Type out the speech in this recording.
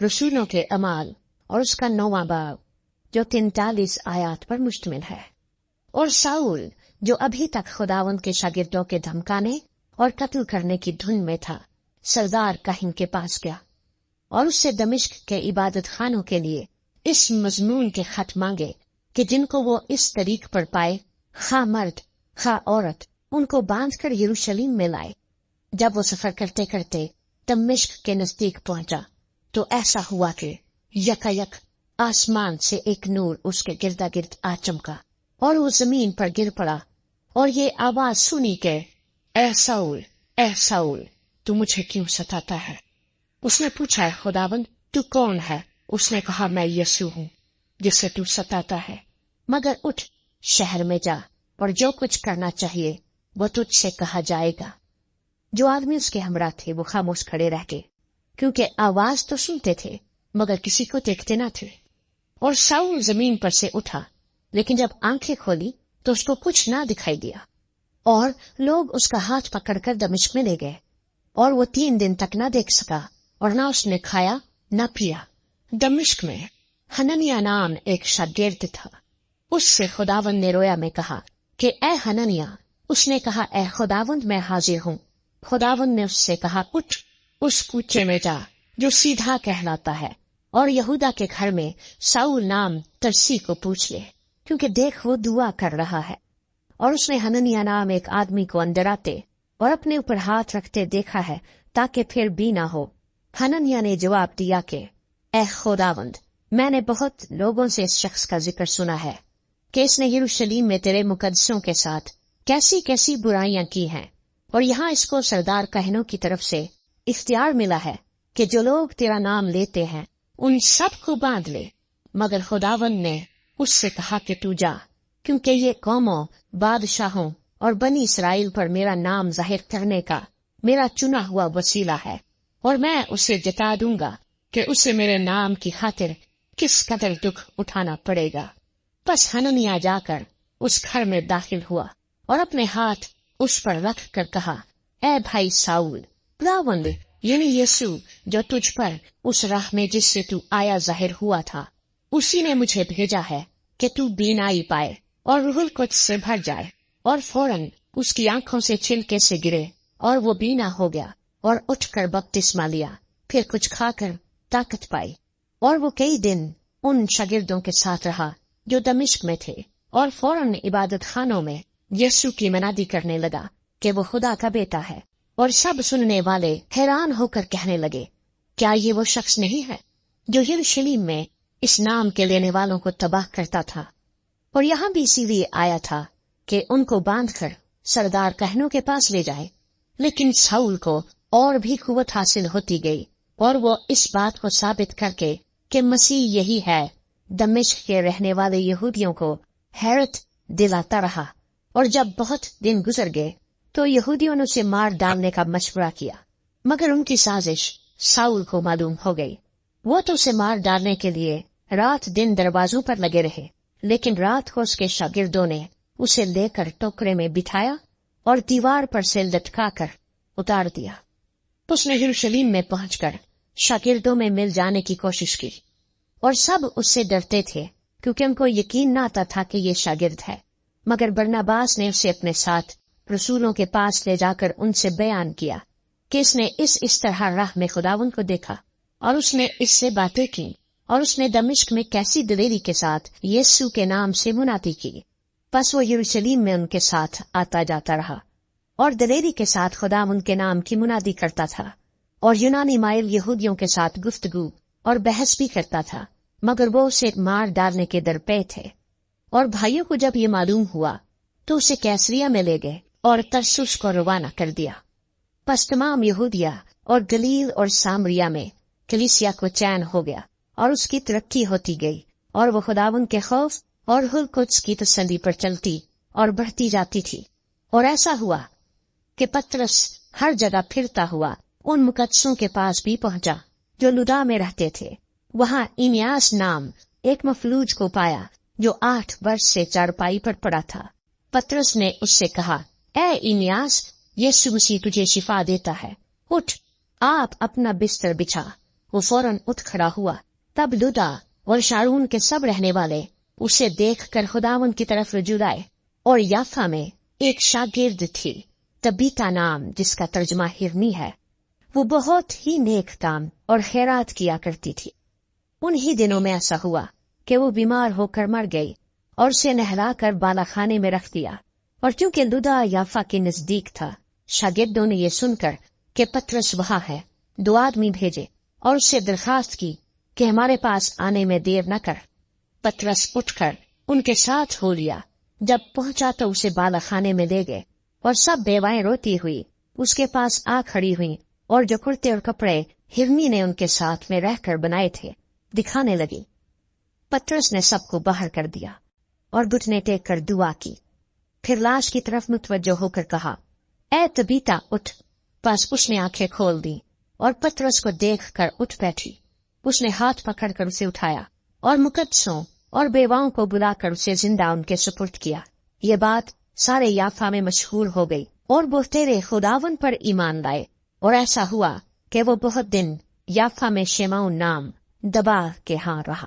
रसूलों के अमाल और उसका 9वां बाब जो 43 आयत पर मुश्तमिल है। और साउल जो अभी तक खुदावंद के शागिर्दों के धमकाने और कत्ल करने की धुन में था, सरदार काहिन के पास गया और उससे दमिश्क के इबादत खानों के लिए इस मजमून के खत मांगे कि जिनको वो इस तरीक पर पाए, खा मर्द खा औरत, उनको बांधकर यरूशलेम में लाए। जब वो सफर करते करते दमिश्क के नजदीक पहुंचा तो ऐसा हुआ कि यकायक आसमान से एक नूर उसके गिरदा गिर्द आ चमका और वो जमीन पर गिर पड़ा और ये आवाज सुनी के, ए साउल, तू मुझे क्यों सताता है? उसने पूछा, खुदावंद तू कौन है? उसने कहा, मैं यीशु हूँ जिससे तू सताता है। मगर उठ, शहर में जा और जो कुछ करना चाहिए वो तुझसे कहा जाएगा। जो आदमी उसके हमरा थे वो खामोश खड़े रह गए, क्योंकि आवाज तो सुनते थे मगर किसी को देखते न थे। और साउल जमीन पर से उठा, लेकिन जब आंखें खोली तो उसको कुछ ना दिखाई दिया। और लोग उसका हाथ पकड़कर दमिश्क में ले गए और वो 3 दिन तक न देख सका और न उसने खाया न पिया। दमिश्क में हननिया नाम एक शागिर्द था। उससे खुदावंद ने रोया में कहा कि ए हननिया। उसने कहा, ए खुदावंद मैं हाजिर हूँ। खुदावंद ने उससे कहा, उठ, उस कूचे में जा जो सीधा कहलाता है और यहूदा के घर में साउल नाम तरसी को पूछ ले, क्योंकि देख वो दुआ कर रहा है। और उसने हननिया नाम एक आदमी को अंदर आते और अपने ऊपर हाथ रखते देखा है, ताकि फिर भी ना हो। हननिया ने जवाब दिया कि ए खुदावंद, मैंने बहुत लोगों से इस शख्स का जिक्र सुना है कि इसने यरूशलेम में तेरे मुकद्दसों के साथ कैसी कैसी बुराइयां की हैं, और यहाँ इसको सरदार कहनों की तरफ से इख्तियार मिला है कि जो लोग तेरा नाम लेते हैं उन सब को बांध ले। मगर खुदावंद ने उससे कहा कि तू जा, क्योंकि ये कौमों, बादशाहों और बनी इसराइल पर मेरा नाम जाहिर करने का मेरा चुना हुआ वसीला है, और मैं उसे जता दूंगा कि उसे मेरे नाम की खातिर किस कदर दुख उठाना पड़ेगा। बस हननिया जाकर उस घर में दाखिल हुआ और अपने हाथ उस पर रख कर कहा, ए भाई साउल, खुदावंद यानी यीशु जो तुझ पर उस राह में जिससे तू आया जाहिर हुआ था, उसी ने मुझे भेजा है कि तू बीनाई पाए और रूहुल कुद्स से भर जाए। और फौरन उसकी आंखों से छिलके से गिरे और वो बीना हो गया और उठकर बपतिस्मा लिया। फिर कुछ खाकर ताकत पाई और वो कई दिन उन शागिर्दों के साथ रहा जो दमिश्क में थे, और फौरन इबादत खानों में यीशु की मनादी करने लगा कि वो खुदा का बेटा है। और सब सुनने वाले हैरान होकर कहने लगे, क्या ये वो शख्स नहीं है जो यरूशलेम में इस नाम के लेने वालों को तबाह करता था? और यहाँ भी इसीलिए आया था कि उनको बांधकर सरदार कहनों के पास ले जाए। लेकिन साउल को और भी कुव्वत हासिल होती गई और वो इस बात को साबित करके कि मसीह यही है, दमिश्क के रहने वाले यहूदियों को हैरत दिलाता रहा। और जब बहुत दिन गुजर गए तो यहूदियों ने उसे मार डालने का मशवरा किया, मगर उनकी साजिश साउल को मालूम हो गई। वो तो उसे मार डालने के लिए रात दिन दरवाजों पर लगे रहे, लेकिन रात को उसके शागिर्दों ने उसे लेकर टोकरे में बिठाया और दीवार पर से लटकाकर उतार दिया। उसने यरूशलेम में पहुंचकर शागिर्दों में मिल जाने की कोशिश की, और सब उससे डरते थे क्योंकि उनको यकीन न आता था कि ये शागिर्द है। मगर बरनबास ने उसे अपने साथ रसूलों के पास ले जाकर उनसे बयान किया कि इसने इस तरह राह में खुदावंद को देखा और उसने इससे बातें की, और उसने दमिश्क में कैसी दिलेरी के साथ यीशु के नाम से मुनादी की। बस वो यरूशलेम में उनके साथ आता जाता रहा और दिलेरी के साथ खुदावंद के नाम की मुनादी करता था, और यूनानी माइल यहूदियों के साथ गुफ्तगू और बहस भी करता था, मगर वो उसे मार डालने के दर पे थे। और भाइयों को जब ये मालूम हुआ तो उसे कैसरिया में ले गए और तरसुस को रवाना कर दिया। बस तमाम यहूदिया और गलील और सामरिया में कलीसिया को चैन हो गया और उसकी तरक्की होती गई, और वो खुदावंद के खौफ और रूहुल कुद्स की तसल्ली पर चलती और बढ़ती जाती थी। और ऐसा हुआ कि पतरस हर जगह फिरता हुआ उन मुकद्दसों के पास भी पहुंचा जो लुदा में रहते थे। वहां इनियास नाम एक मफलूज को पाया जो 8 वर्ष से चारपाई पर पड़ा था। पतरस ने उससे कहा, ए इनियास, यीशु मसीह तुझे शिफा देता है, उठ, आप अपना बिस्तर बिछा وہ فوراً اٹھ کھڑا ہوا۔ تب لدا اور شارون کے سب رہنے والے اسے دیکھ کر خداوند کی طرف رجوع آئے، اور یافا میں ایک شاگرد تھی تبیتا نام، جس کا ترجمہ ہرنی ہے۔ وہ بہت ہی نیک کام اور خیرات کیا کرتی تھی۔ انہی دنوں میں ایسا ہوا کہ وہ بیمار ہو کر مر گئی، اور اسے نہلا کر بالا خانے میں رکھ دیا۔ اور چونکہ لدا یافا کے نزدیک تھا، شاگردوں نے یہ سن کر کہ پترس وہاں ہے، 2 آدمی بھیجے اور اس سے درخواست کی کہ ہمارے پاس آنے میں دیر نہ کر۔ پترس اٹھ کر ان کے ساتھ ہو لیا۔ جب پہنچا تو اسے بالا خانے میں لے گئے، اور سب بیوائیں روتی ہوئی اس کے پاس آ کھڑی ہوئیں، اور جو کرتے اور کپڑے ہرنی نے ان کے ساتھ میں رہ کر بنائے تھے دکھانے لگی۔ پترس نے سب کو باہر کر دیا اور گھٹنے ٹیک کر دعا کی، پھر لاش کی طرف متوجہ ہو کر کہا، اے تبیتا اٹھ۔ بس اس نے آنکھیں کھول دی اور پترس کو دیکھ کر اٹھ بیٹھی۔ اس نے ہاتھ پکڑ کر اسے اٹھایا اور مقدسوں اور بیواؤں کو بلا کر اسے زندہ ان کے سپرد کیا۔ یہ بات سارے یافا میں مشہور ہو گئی، اور بہترے خداوند پر ایمان لائے۔ اور ایسا ہوا کہ وہ بہت دن یافا میں شمعون نام دبا کے ہاں رہا۔